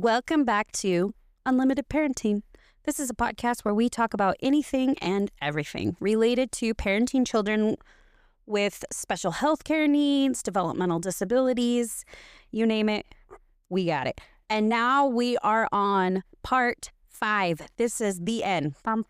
Welcome back to Unlimited Parenting. This is a podcast where we talk about anything and everything related to parenting children with special health care needs, developmental disabilities, you name it, we got it. And now we are on part 5. This is the end. We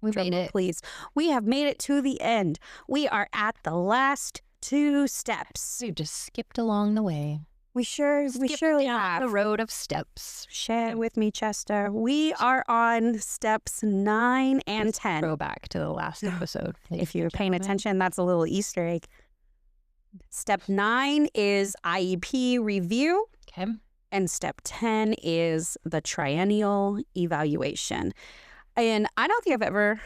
made it. Please. We have made it to the end. We are at the last 2 steps. We just skipped along the way. We surely have. The road of steps. Share it with me, Chester. We are on steps 9 and 10. Go back to the last episode. If you're paying attention, that's a little Easter egg. Step 9 is IEP review. Okay. And step 10 is the Triennial Evaluation. And I don't think I've ever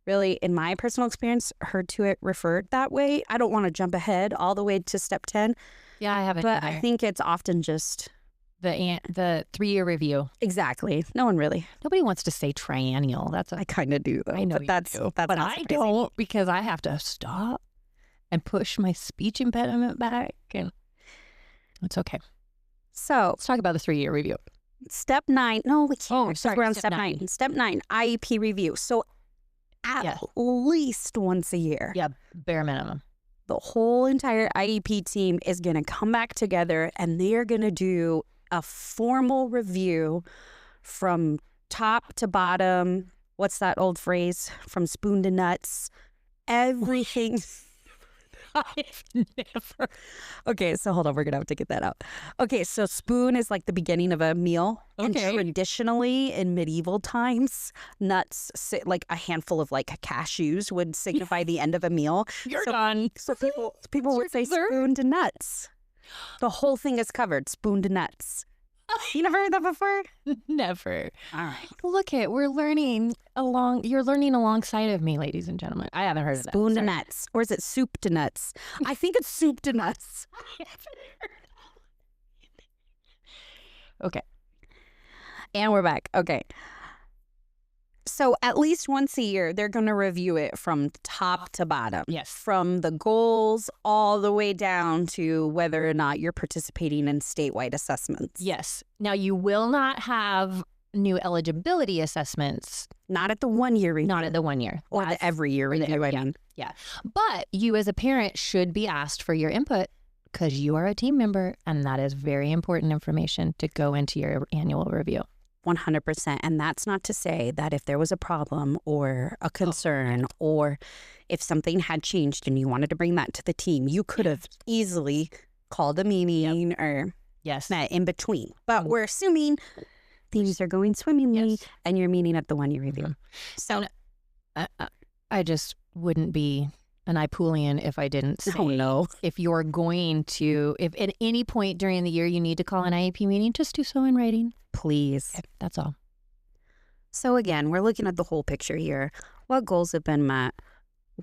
really, in my personal experience, heard to it referred that way. I don't want to jump ahead all the way to step 10. Yeah, I haven't. But I think it's often just the 3-year review. Exactly. No one really. Nobody wants to say triennial. I kind of do, though. I know but that's do. That's but not I surprising. don't, because I have to stop and push my speech impediment back, and it's okay. So Let's talk about the 3-year review. step 9. No, we can't. Oh, because sorry, We're on step step 9. 9. Step 9, IEP review. So at least once a year. Yeah, bare minimum. The whole entire IEP team is going to come back together and they're going to do a formal review from top to bottom. What's that old phrase? From spoon to nuts. Everything. I've never. Okay, so hold on. We're going to have to get that out. Okay, so spoon is like the beginning of a meal. Okay. And traditionally in medieval times, nuts, like a handful of like cashews would signify the end of a meal. You're done. So people would say spoon to nuts. The whole thing is covered, spoon to nuts. You never heard that before? Never. All right. Look at, we're learning you're learning alongside of me, ladies and gentlemen. I haven't heard of that. Spoon to Sorry. nuts. Or is it soup to nuts? I think it's soup to nuts. I haven't heard of Okay. And we're back. Okay. So at least once a year, they're going to review it from top to bottom. Yes. From the goals all the way down to whether or not you're participating in statewide assessments. Yes. Now, you will not have new eligibility assessments. Not at the 1-year review. Not at the 1 year. Or the every year review, I mean. Yeah. But you as a parent should be asked for your input because you are a team member, and that is very important information to go into your annual review. 100%. And that's not to say that if there was a problem or a concern or if something had changed and you wanted to bring that to the team, you could have easily called a meeting or met in between. But we're assuming things are going swimmingly and you're meeting at the 1-year review. So I just wouldn't be an IPULian if I didn't say, no. if you're going to, if at any point during the year you need to call an IEP meeting, just do so in writing. Please. Okay, that's all. So again, we're looking at the whole picture here. What goals have been met?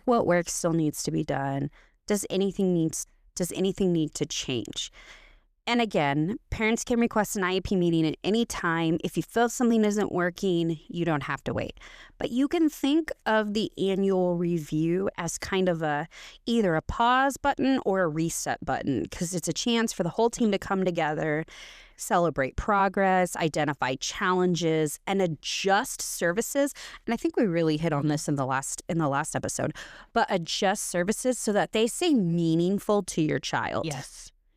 What work still needs to be done? Does anything need to change? And again, parents can request an IEP meeting at any time. If you feel something isn't working, you don't have to wait. But you can think of the annual review as kind of either a pause button or a reset button, because it's a chance for the whole team to come together, celebrate progress, identify challenges, and adjust services. And I think we really hit on this in the last episode, but adjust services so that they stay meaningful to your child.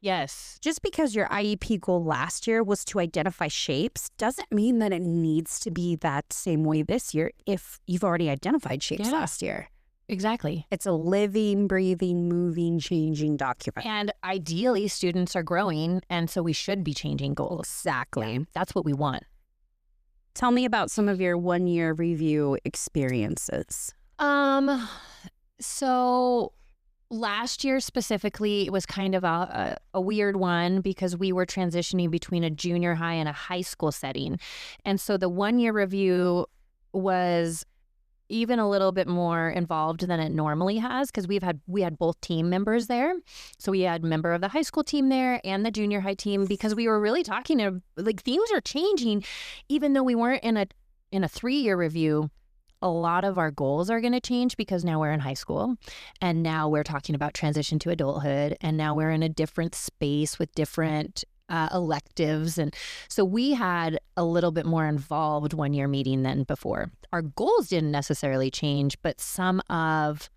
Yes. Just because your IEP goal last year was to identify shapes doesn't mean that it needs to be that same way this year if you've already identified shapes last year. Exactly. It's a living, breathing, moving, changing document. And ideally, students are growing, and so we should be changing goals. Exactly. Yeah, that's what we want. Tell me about some of your 1-year review experiences. So last year specifically, it was kind of a weird one because we were transitioning between a junior high and a high school setting. And so the 1-year review was even a little bit more involved than it normally has because we had both team members there. So we had a member of the high school team there and the junior high team because we were really talking to, like, things are changing. Even though we weren't in a 3-year review, a lot of our goals are going to change because now we're in high school and now we're talking about transition to adulthood and now we're in a different space with different electives. And so we had a little bit more involved one-year meeting than before. Our goals didn't necessarily change, but some of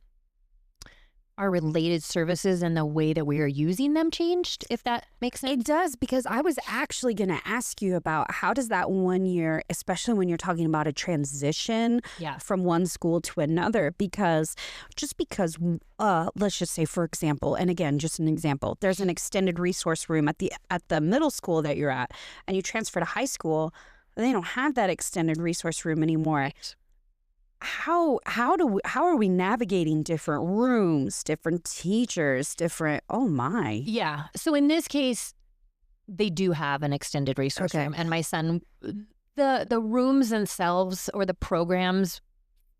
our related services and the way that we are using them changed, if that makes sense. It does, because I was actually going to ask you about how does that 1 year, especially when you're talking about a transition from one school to another, because let's just say, for example, and again, just an example, there's an extended resource room at the middle school that you're at, and you transfer to high school, they don't have that extended resource room anymore. Right. How are we navigating different rooms, different teachers, different, oh my. Yeah. So in this case, they do have an extended resource room. And my son, the rooms themselves or the programs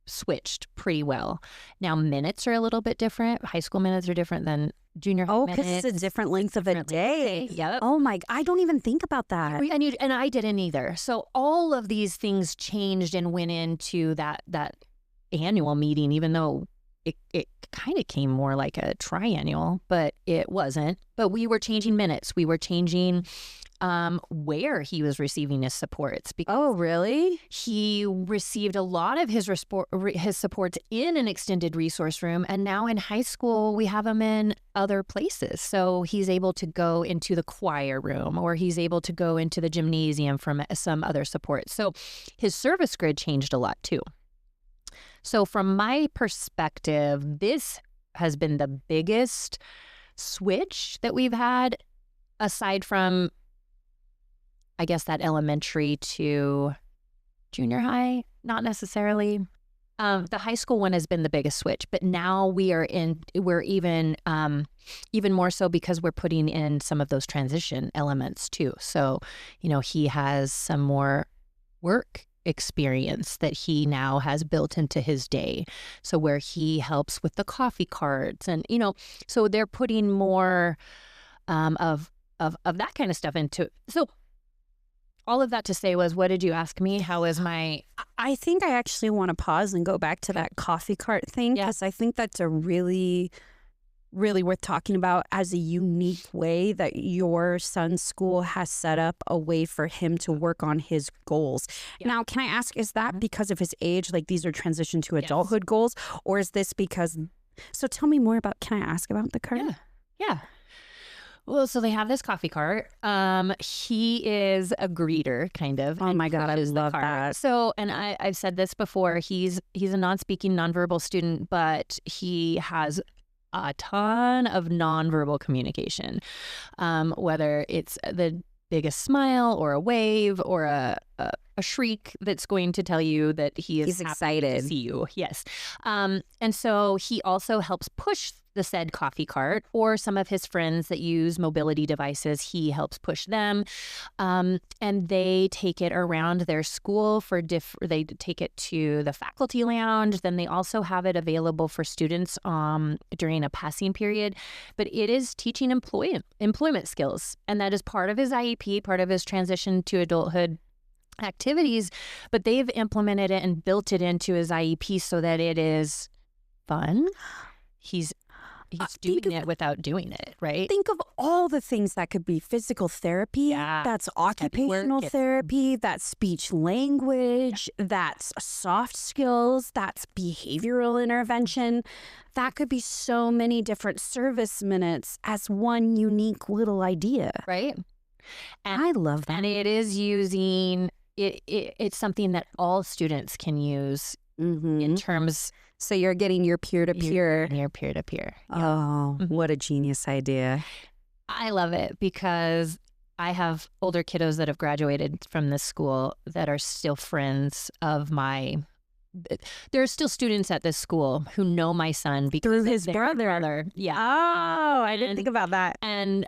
switched pretty well. Now minutes are a little bit different. High school minutes are different than junior high minutes. Oh, because it's a different length of a day. Yep. Oh my, I don't even think about that. And I didn't either. So all of these things changed and went into that annual meeting, even though it kind of came more like a triennial, but it wasn't. But we were changing minutes. We were changing where he was receiving his supports. Oh, really? He received a lot of his supports in an extended resource room, and now in high school we have him in other places. So he's able to go into the choir room, or he's able to go into the gymnasium for some other support. So his service grid changed a lot too. So from my perspective, this has been the biggest switch that we've had, aside from, I guess, that elementary to junior high, not necessarily. The high school one has been the biggest switch, but now we're even more so because we're putting in some of those transition elements too. So, he has some more work experience that he now has built into his day. So where he helps with the coffee carts and, so they're putting more of that kind of stuff into. So all of that to say was, what did you ask me? How is my... I think I actually want to pause and go back to that coffee cart thing, because I think that's a really, really worth talking about as a unique way that your son's school has set up a way for him to work on his goals. Now, can I ask, is that because of his age, like these are transition to adulthood goals, or is this because... So tell me more about, can I ask about the cart? Yeah. Well, so they have this coffee cart. He is a greeter, kind of. Oh my God, I love that. So, and I've said this before, he's a non-speaking, nonverbal student, but he has a ton of nonverbal communication, whether it's the biggest smile or a wave or a shriek that's going to tell you that he's excited to see you. Yes. And so he also helps push the said coffee cart, or some of his friends that use mobility devices, he helps push them. And they take it around their school they take it to the faculty lounge. Then they also have it available for students during a passing period. But it is teaching employment skills. And that is part of his IEP, part of his transition to adulthood activities. But they've implemented it and built it into his IEP so that it is fun. He's doing it without doing it, right? Think of all the things that could be physical therapy, that's occupational therapy, that's speech language, that's soft skills, that's behavioral intervention. That could be so many different service minutes as one unique little idea. Right. And I love that. And it is using, it's something that all students can use in terms... So you're getting your peer-to-peer. Your peer-to-peer. Oh, what a genius idea. I love it because I have older kiddos that have graduated from this school that are still friends of my... There are still students at this school who know my son because through his brother. Yeah. Oh, I didn't think about that. And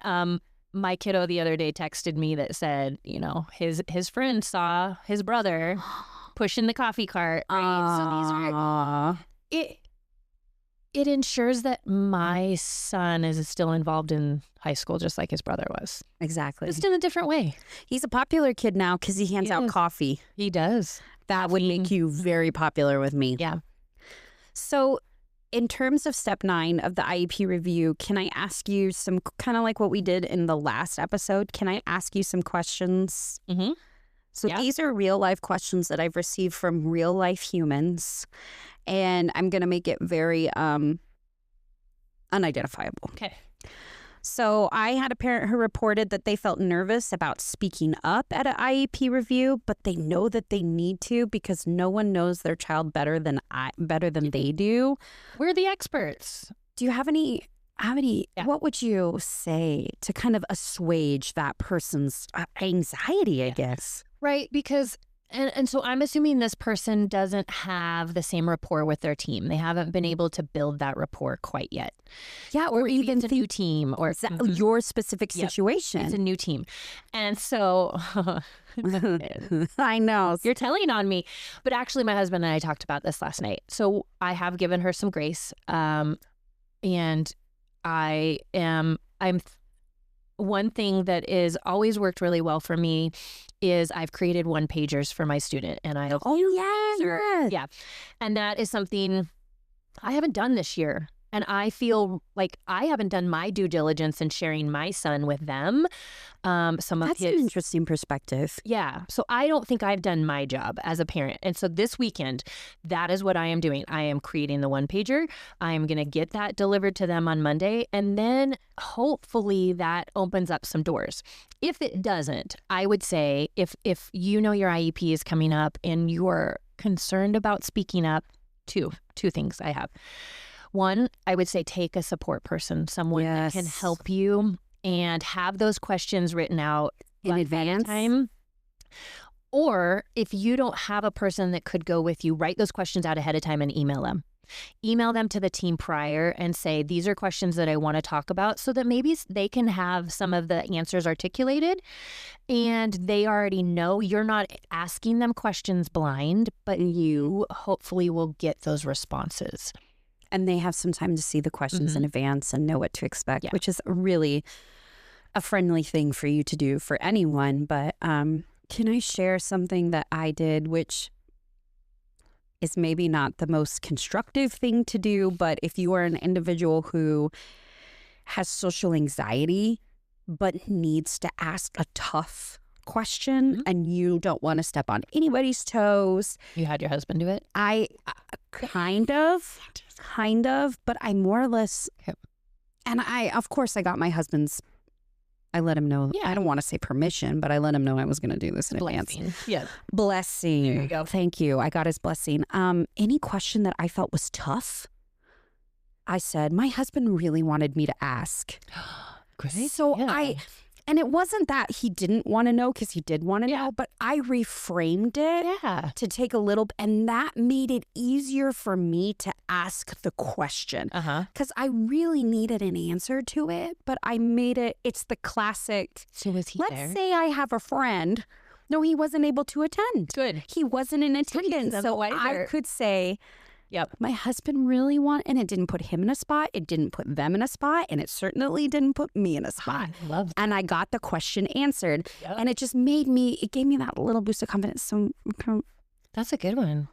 my kiddo the other day texted me that said, his friend saw his brother pushing the coffee cart. Right? So these are... It ensures that my son is still involved in high school just like his brother was. Exactly. Just in a different way. He's a popular kid now because he hands out coffee. He does. That would make you very popular with me. Yeah. So in terms of step 9 of the IEP review, can I ask you some, kind of like what we did in the last episode, can I ask you some questions? Mm-hmm. So Yeah. these are real life questions that I've received from real life humans, and I'm going to make it very unidentifiable. Okay. So I had a parent who reported that they felt nervous about speaking up at an IEP review, but they know that they need to because no one knows their child better than they do. We're the experts. Do you have any? Yeah. What would you say to kind of assuage that person's anxiety, I guess? Right, because and so I'm assuming this person doesn't have the same rapport with their team. They haven't been able to build that rapport quite yet. Yeah, or Maybe even it's a new team, or your specific Yep. situation. It's a new team. And so I know. you're telling on me. But actually, my husband and I talked about this last night. So I have given her some grace. And I'm one thing that is always worked really well for me is I've created 1-pagers for my student, and yeah, and that is something I haven't done this year. And I feel like I haven't done my due diligence in sharing my son with them. That's an interesting perspective. Yeah. So I don't think I've done my job as a parent. And so this weekend, that is what I am doing. I am creating the 1-pager. I am going to get that delivered to them on Monday. And then hopefully that opens up some doors. If it doesn't, I would say if you know your IEP is coming up and you're concerned about speaking up, two things I have. One, I would say take a support person, someone that can help you, and have those questions written out in advance. Or if you don't have a person that could go with you, write those questions out ahead of time and email them. Email them to the team prior and say, these are questions that I want to talk about, so that maybe they can have some of the answers articulated and they already know. You're not asking them questions blind, but you hopefully will get those responses. And they have some time to see the questions in advance and know what to expect, which is really a friendly thing for you to do for anyone. But can I share something that I did, which is maybe not the most constructive thing to do, but if you are an individual who has social anxiety but needs to ask a tough question and you don't want to step on anybody's toes. You had your husband do it? I kind of, but I more or less, and of course I got my husband's, I let him know, I don't want to say permission, but I let him know I was going to do this in advance. Yeah. Blessing. There you go. Thank you. I got his blessing. Any question that I felt was tough, I said, my husband really wanted me to ask. Great. So and it wasn't that he didn't want to know, because he did want to know, but I reframed it to take a little, and that made it easier for me to ask the question. Because I really needed an answer to it, but I made it's the classic. So was he Let's there? say I have a friend. No, he wasn't able to attend. Good. He wasn't in attendance. So I could say, my husband really and it didn't put him in a spot. It didn't put them in a spot. And it certainly didn't put me in a spot. I love that. And I got the question answered. And it just gave me that little boost of confidence. So that's a good one.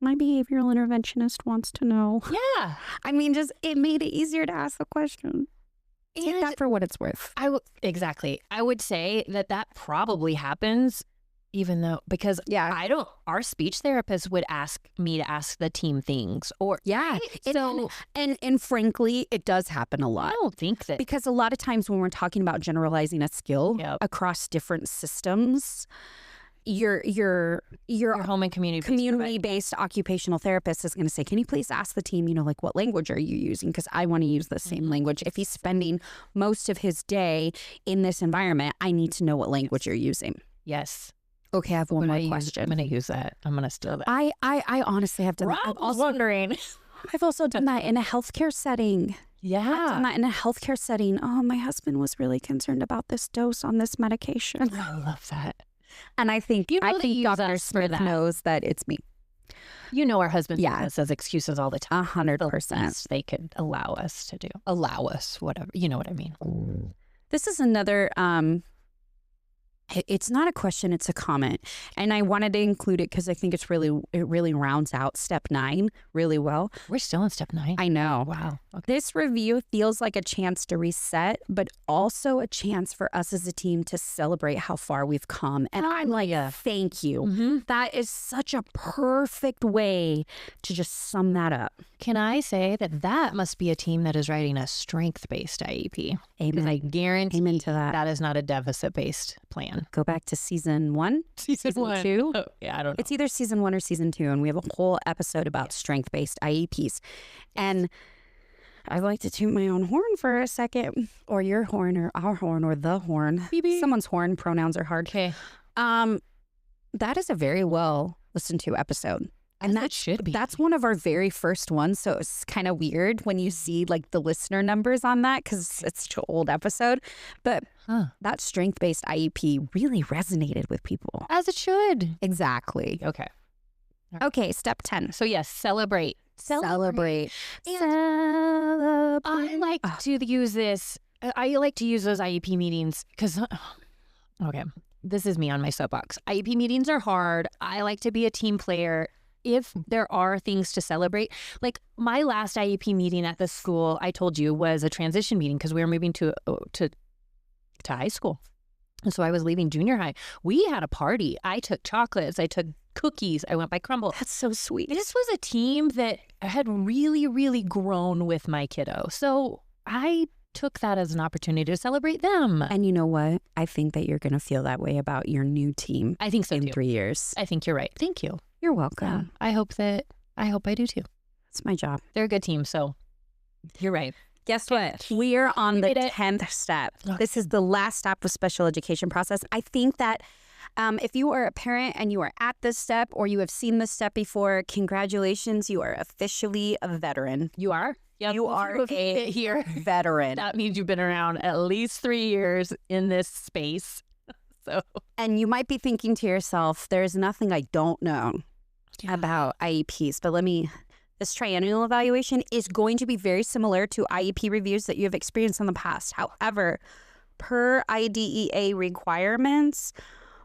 My behavioral interventionist wants to know. Yeah. I mean, it made it easier to ask the question. Take that for what it's worth. Exactly. I would say that probably happens. Even though, because our speech therapist would ask me to ask the team things, or so and frankly, it does happen a lot. I don't think that, because a lot of times when we're talking about generalizing a skill across different systems, your home and community-based occupational therapist is going to say, can you please ask the team, like, what language are you using? Because I want to use the same language. If he's spending most of his day in this environment, I need to know what language you're using. Yes. Okay, I have one more question. I'm going to use that. I'm going to steal that. I honestly have done that. I was wondering. I've also done that in a healthcare setting. Yeah. I've done that in a healthcare setting. Oh, my husband was really concerned about this dose on this medication. I love that. And I think Dr. Smith knows that it's me. You know, our husband says excuses all the time. 100%. They could allow us to do. Allow us, whatever. You know what I mean. This is another It's not a question, it's a comment. And I wanted to include it because I think it really rounds out step 9 really well. We're still in step 9. I know. Wow. Okay. This review feels like a chance to reset, but also a chance for us as a team to celebrate how far we've come. And I'm like, thank you. Mm-hmm. That is such a perfect way to just sum that up. Can I say that must be a team that is writing a strength-based IEP? Because Amen. I guarantee Amen to that. that is not a deficit-based plan. Go back to season 1, season 2. Oh, yeah, I don't know. It's either season 1 or season 2, and we have a whole episode about strength-based IEPs. And I'd like to toot my own horn for a second, or your horn, or our horn, or the horn. Beep, beep. Someone's horn. Pronouns are hard. Okay. That is a very well listened to episode. And that should be. That's one of our very first ones. So it's kind of weird when you see like the listener numbers on that because it's such an old episode. But that strength-based IEP really resonated with people. As it should. Exactly. Okay. Okay, step 10. So yes, celebrate. Celebrate. I like to use this. I like to use those IEP meetings because, okay, this is me on my soapbox. IEP meetings are hard. I like to be a team player. If there are things to celebrate, like my last IEP meeting at the school, I told you was a transition meeting because we were moving to high school. And so I was leaving junior high. We had a party. I took chocolates. I took cookies. I went by Crumble. That's so sweet. This was a team that had really, really grown with my kiddo. So I took that as an opportunity to celebrate them. And you know what? I think that you're going to feel that way about your new team. I think so in too. 3 years. I think you're right. Thank you. You're welcome. Yeah, I hope I do too. It's my job. They're a good team, so you're right. Guess what? We are on the 10th step. Okay. This is the last step of special education process. I think that if you are a parent and you are at this step or you have seen this step before, congratulations, you are officially a veteran. You are? Yep. You are a here. veteran. That means you've been around at least 3 years in this space. So, and you might be thinking to yourself, there's nothing I don't know about IEPs, but this triennial evaluation is going to be very similar to IEP reviews that you have experienced in the past. However, per IDEA requirements,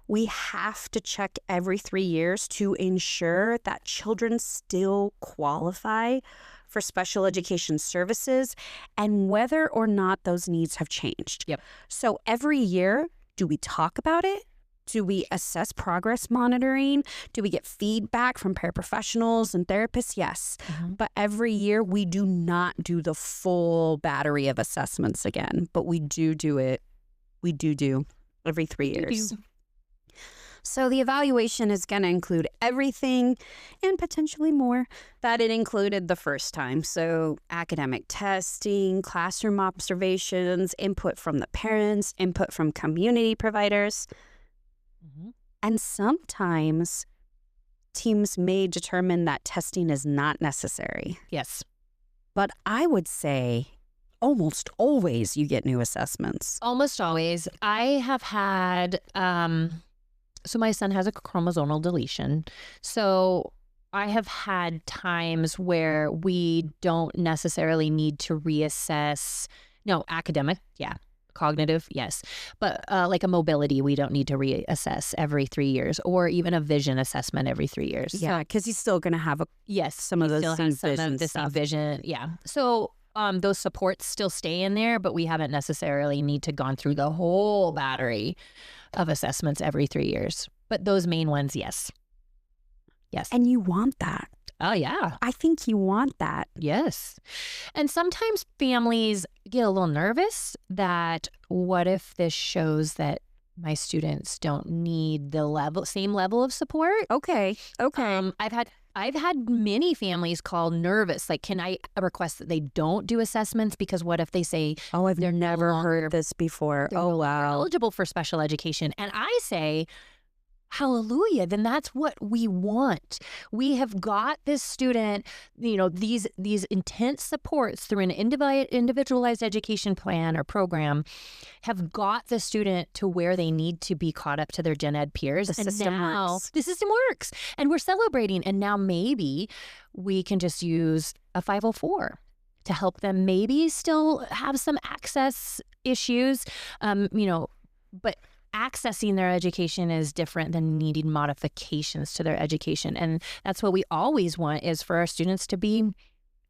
we have to check every 3 years to ensure that children still qualify for special education services and whether or not those needs have changed. Yep. So every year, do we talk about it? Do we assess progress monitoring? Do we get feedback from paraprofessionals and therapists? Yes. Mm-hmm. But every year we do not do the full battery of assessments again, but we do it. We do every 3 years. So the evaluation is going to include everything and potentially more that it included the first time. So academic testing, classroom observations, input from the parents, input from community providers. Mm-hmm. And sometimes teams may determine that testing is not necessary. Yes. But I would say almost always you get new assessments. Almost always. I have had... So my son has a chromosomal deletion. So I have had times where we don't necessarily need to reassess, academic, yeah, cognitive, yes. But like a mobility, we don't need to reassess every 3 years or even a vision assessment every 3 years. Yeah, because he's still going to have some of those same vision. Yeah. So those supports still stay in there, but we haven't necessarily need to gone through the whole battery of assessments every 3 years. But those main ones, yes. Yes. And you want that. Oh, yeah. I think you want that. Yes. And sometimes families get a little nervous that what if this shows that my students don't need the same level of support? Okay. I've had many families call nervous, like, can I request that they don't do assessments? Because what if they say, oh, I've never heard this before. Oh, wow. Eligible for special education. And I say, hallelujah, then that's what we want. We have got this student, these intense supports through an individualized education plan or program have got the student to where they need to be caught up to their gen ed peers. The system works. And we're celebrating. And now maybe we can just use a 504 to help them maybe still have some access issues, but accessing their education is different than needing modifications to their education. And that's what we always want, is for our students to be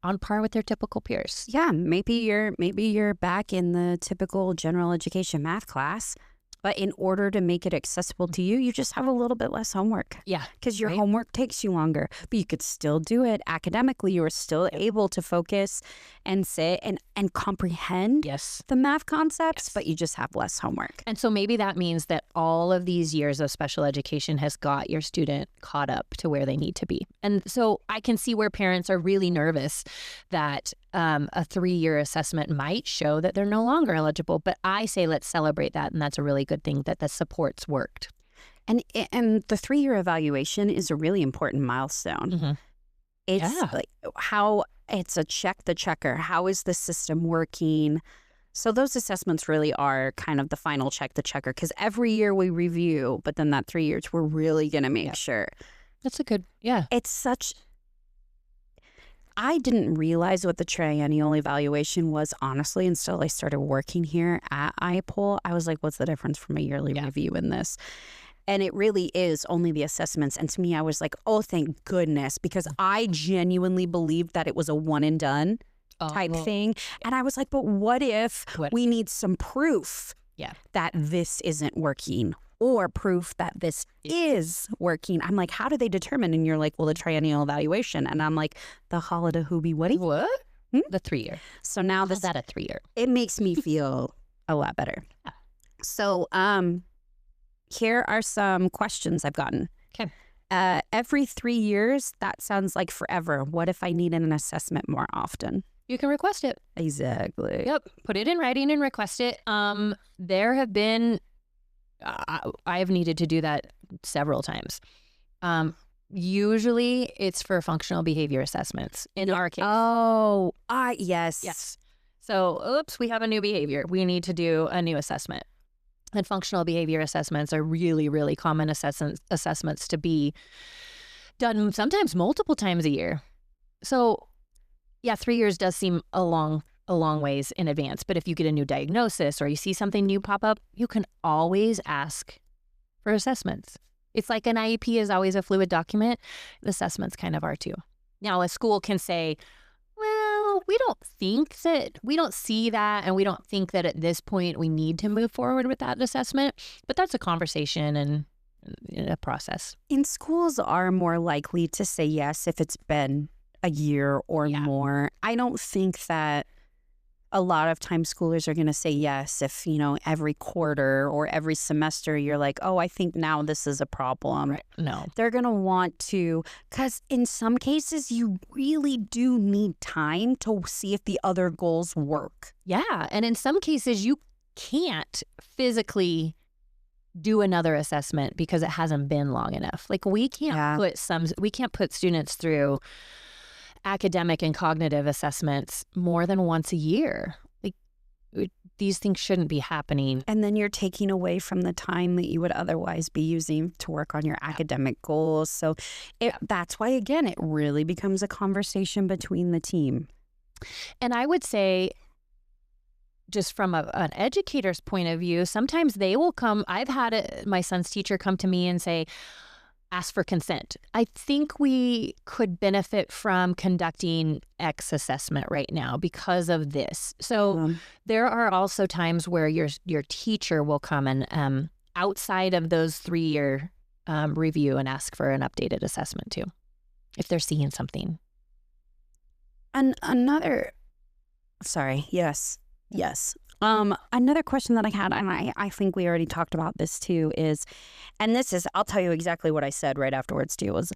on par with their typical peers. Yeah, maybe you're back in the typical general education math class, but in order to make it accessible to you, you just have a little bit less homework. Yeah. Because your homework takes you longer, but you could still do it academically. You are still able to focus and sit and comprehend the math concepts, but you just have less homework. And so maybe that means that all of these years of special education has got your student caught up to where they need to be. And so I can see where parents are really nervous that a 3-year assessment might show that they're no longer eligible. But I say let's celebrate that, and that's a really good thing that the supports worked. And the 3-year evaluation is a really important milestone. It's like how it's a check the checker. How is the system working? So those assessments really are kind of the final check the checker, because every year we review, but then that 3 years we're really going to make sure. That's a good, It's such... I didn't realize what the Triennial Evaluation was, honestly, until I started working here at IPUL. I was like, what's the difference from a yearly review in this? And it really is only the assessments. And to me, I was like, oh, thank goodness, because I genuinely believed that it was a one and done type thing. And I was like, but what if we need some proof that this isn't working, or proof that this is working? I'm like, how do they determine? And you're like, well, the Triennial Evaluation. And I'm like, the holiday hoobie woody? What? The 3-year. So now How's that a 3-year? It makes me feel a lot better. So here are some questions I've gotten. Okay. Every 3 years, that sounds like forever. What if I need an assessment more often? You can request it. Exactly. Yep. Put it in writing and request it. There have been... I've needed to do that several times. Usually it's for functional behavior assessments in our case. Oh, yes. Yes. So, oops, we have a new behavior. We need to do a new assessment. And functional behavior assessments are really, really common assessments to be done sometimes multiple times a year. So, yeah, 3 years does seem a long ways in advance. But if you get a new diagnosis or you see something new pop up, you can always ask for assessments. It's like an IEP is always a fluid document. The assessments kind of are too. Now, a school can say, well, we don't see that, and we don't think that at this point we need to move forward with that assessment. But that's a conversation and a process. And schools are more likely to say yes if it's been a year or more. I don't think that a lot of times schoolers are going to say yes if, every quarter or every semester you're like, oh, I think now this is a problem. Right. No. They're going to want to, because in some cases you really do need time to see if the other goals work. Yeah. And in some cases you can't physically do another assessment because it hasn't been long enough. Like we can't put students through academic and cognitive assessments more than once a year. Like these things shouldn't be happening. And then you're taking away from the time that you would otherwise be using to work on your academic goals. So that's why, again, it really becomes a conversation between the team. And I would say, just from an educator's point of view, sometimes they will come. I've had my son's teacher come to me and say, ask for consent. I think we could benefit from conducting X assessment right now because of this. So there are also times where your teacher will come and outside of those 3-year review and ask for an updated assessment too, if they're seeing something. And another Another question that I had, and I think we already talked about this too, is, and this is, I'll tell you exactly what I said right afterwards too, was,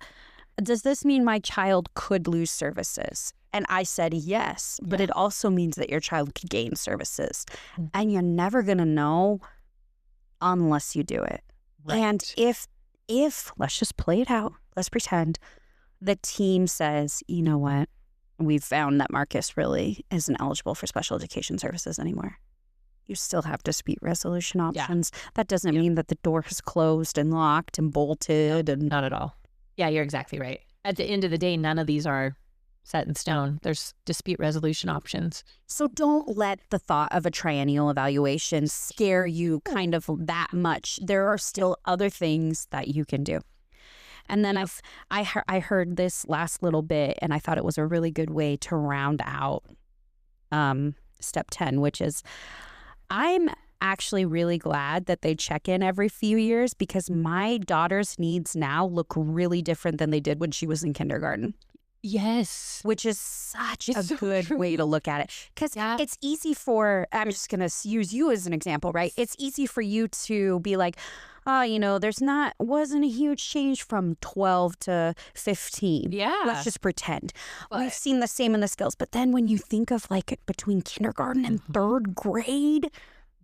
does this mean my child could lose services? And I said yes, but it also means that your child could gain services. Mm-hmm. And you're never going to know unless you do it. Right. And if let's just play it out, let's pretend the team says, you know what, we've found that Marcus really isn't eligible for special education services anymore. You still have dispute resolution options. Yeah. That doesn't mean that the door is closed and locked and bolted. No, not at all. Yeah, you're exactly right. At the end of the day, none of these are set in stone. There's dispute resolution options. So don't let the thought of a triennial evaluation scare you kind of that much. There are still other things that you can do. And then I heard this last little bit, and I thought it was a really good way to round out step 10, which is I'm actually really glad that they check in every few years, because my daughter's needs now look really different than they did when she was in kindergarten. Yes. Which is such a good way to look at it. Because it's easy for, I'm just going to use you as an example, right? It's easy for you to be like, oh, you know, wasn't a huge change from 12 to 15. Yeah. Let's just pretend. We've seen the same in the skills. But then when you think of like between kindergarten and third grade,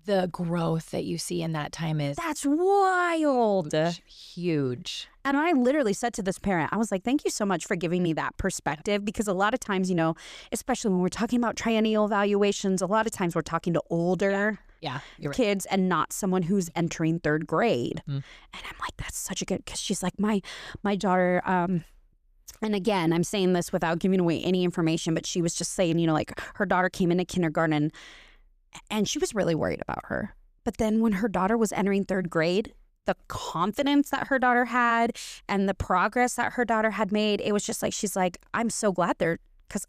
the growth that you see in that time that's wild. Huge. And I literally said to this parent, I was like, thank you so much for giving me that perspective, because a lot of times, you know, especially when we're talking about triennial evaluations, a lot of times we're talking to older kids and not someone who's entering third grade. And I'm like, that's such a good, because she's like, my daughter, and again, I'm saying this without giving away any information, but she was just saying, you know, like her daughter came into kindergarten and she was really worried about her. But then when her daughter was entering third grade, the confidence that her daughter had and the progress that her daughter had made, it was just like, she's like, I'm so glad because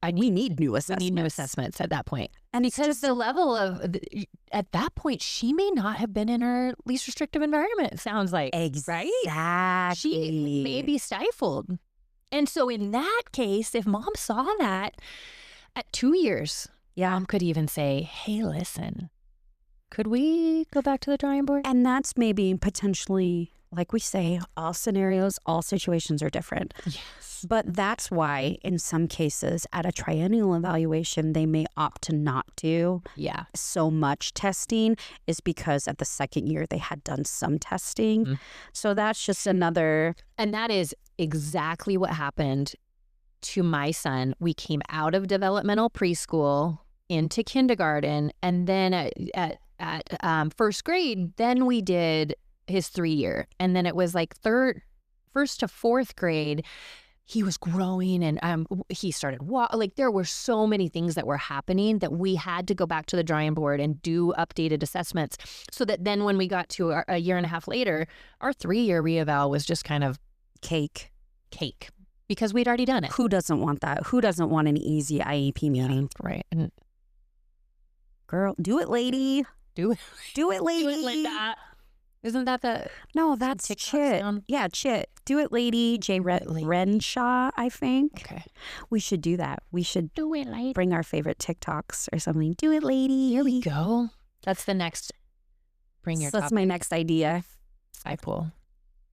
we need new assessments. We need new assessments at that point. And it's because just the level of, at that point, she may not have been in her least restrictive environment, it sounds like. Exactly. Right? She may be stifled. And so in that case, if mom saw that at 2 years, mom could even say, hey, listen, could we go back to the drawing board? And that's maybe potentially, like we say, all scenarios, all situations are different. Yes. But that's why in some cases at a triennial evaluation, they may opt to not do so much testing, is because at the second year they had done some testing. So that's just another. And that is exactly what happened to my son. We came out of developmental preschool into kindergarten, and then at first grade, then we did his 3-year, and then it was like first to fourth grade, he was growing, and he started like there were so many things that were happening that we had to go back to the drawing board and do updated assessments, so that then when we got to a year and a half later, our 3-year reeval was just kind of cake, because we'd already done it. Who doesn't want that? Who doesn't want an easy IEP meeting? Right. And girl, do it, lady. Do it, lady. Do it, Linda. Isn't that the... No, that's Chit. Yeah, Chit. Do it, lady. Jay Renshaw, I think. Okay. We should do that. We should do it, lady. Bring our favorite TikToks or something. Do it, lady. Here we go. That's the next... That's my next idea. IPUL.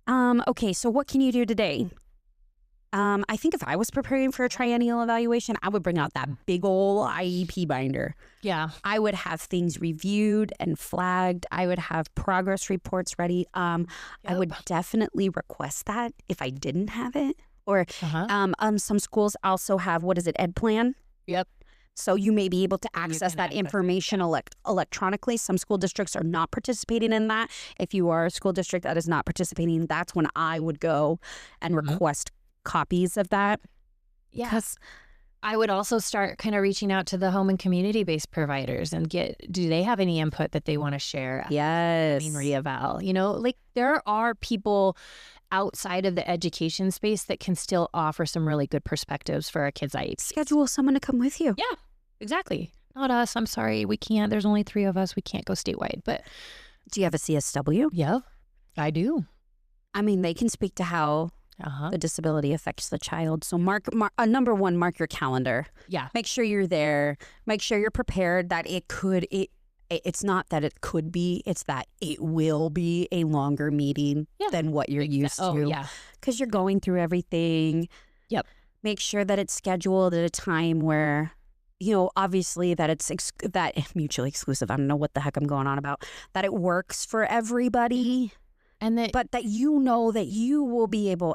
Okay, so what can you do today? I think if I was preparing for a triennial evaluation, I would bring out that big old IEP binder. Yeah. I would have things reviewed and flagged. I would have progress reports ready. I would definitely request that if I didn't have it. Or some schools also have, Ed Plan? Yep. So you may be able to access that information electronically. Some school districts are not participating in that. If you are a school district that is not participating, that's when I would go and request copies of that. Yes. I would also start kind of reaching out to the home and community-based providers and do they have any input that they want to share? Yes. Reeval. You know, like there are people outside of the education space that can still offer some really good perspectives for our kids' IEP. Schedule someone to come with you. Yeah, exactly. Not us. I'm sorry. We can't. There's only 3 of us. We can't go statewide. But do you have a CSW? Yeah, I do. I mean, they can speak to how the disability affects the child. So number one, mark your calendar. Yeah. Make sure you're there. Make sure you're prepared that it's not that it could be, it's that it will be a longer meeting than what you're used to. Oh, yeah. Because you're going through everything. Yep. Make sure that it's scheduled at a time where, you know, obviously that it's that mutually exclusive. I don't know what the heck I'm going on about. That it works for everybody. But that you know that you will be able,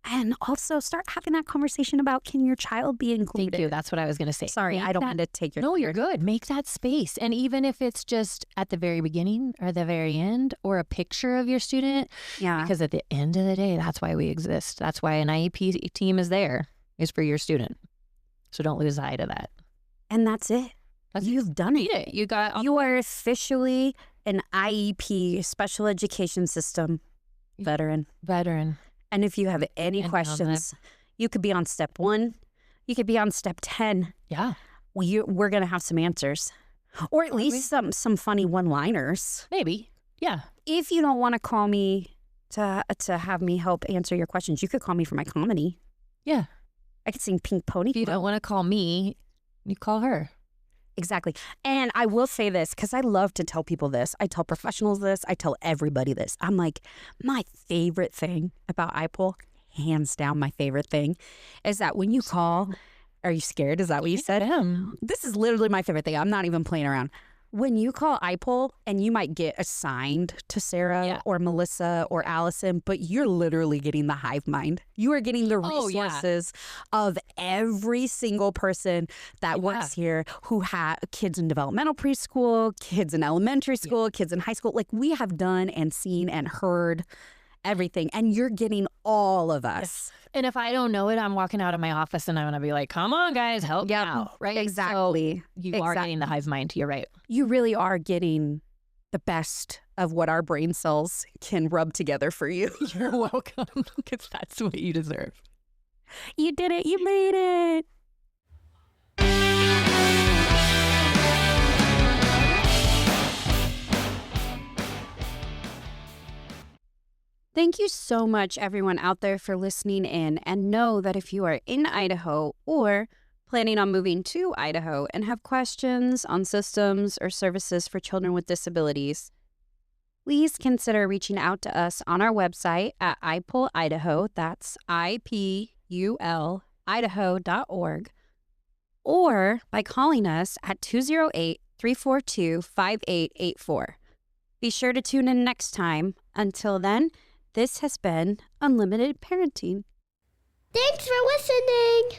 and also start having that conversation about, can your child be included? Thank you. That's what I was going to say. Sorry, I don't want to take your... No, you're good. Make that space. And even if it's just at the very beginning or the very end or a picture of your student. Yeah. Because at the end of the day, that's why we exist. That's why an IEP team is there. is for your student. So don't lose sight of that. And that's it. You've done it. You are officially an IEP, special education system veteran. And if you have any questions, you could be on step 1. You could be on step 10. Yeah. We're going to have some answers. Or at least some funny one-liners. Maybe. Yeah. If you don't want to call me to have me help answer your questions, you could call me for my comedy. Yeah. I could sing Pink Pony. If you don't want to call me, you call her. Exactly. And I will say this, because I love to tell people this. I tell professionals this. I tell everybody this. I'm like, my favorite thing about IPUL, hands down my favorite thing, is that when you call, are you scared? Is that what you said? This is literally my favorite thing. I'm not even playing around. When you call IPUL, and you might get assigned to Sarah or Melissa or Allison, but you're literally getting the hive mind. You are getting the resources of every single person that works here who have kids in developmental preschool, kids in elementary school, kids in high school. Like, we have done and seen and heard everything, and you're getting all of us. And if I don't know it, I'm walking out of my office and I'm going to be like, come on, guys, help me out. Right? Exactly. So you are getting the hive mind. You're right. You really are getting the best of what our brain cells can rub together for you. You're welcome, because that's what you deserve. You did it. You made it. Thank you so much, everyone out there, for listening in. And know that if you are in Idaho or planning on moving to Idaho and have questions on systems or services for children with disabilities, please consider reaching out to us on our website at IPUL Idaho. That's IPUL Idaho.org. Or by calling us at 208-342-5884. Be sure to tune in next time. Until then, this has been Unlimited Parenting. Thanks for listening.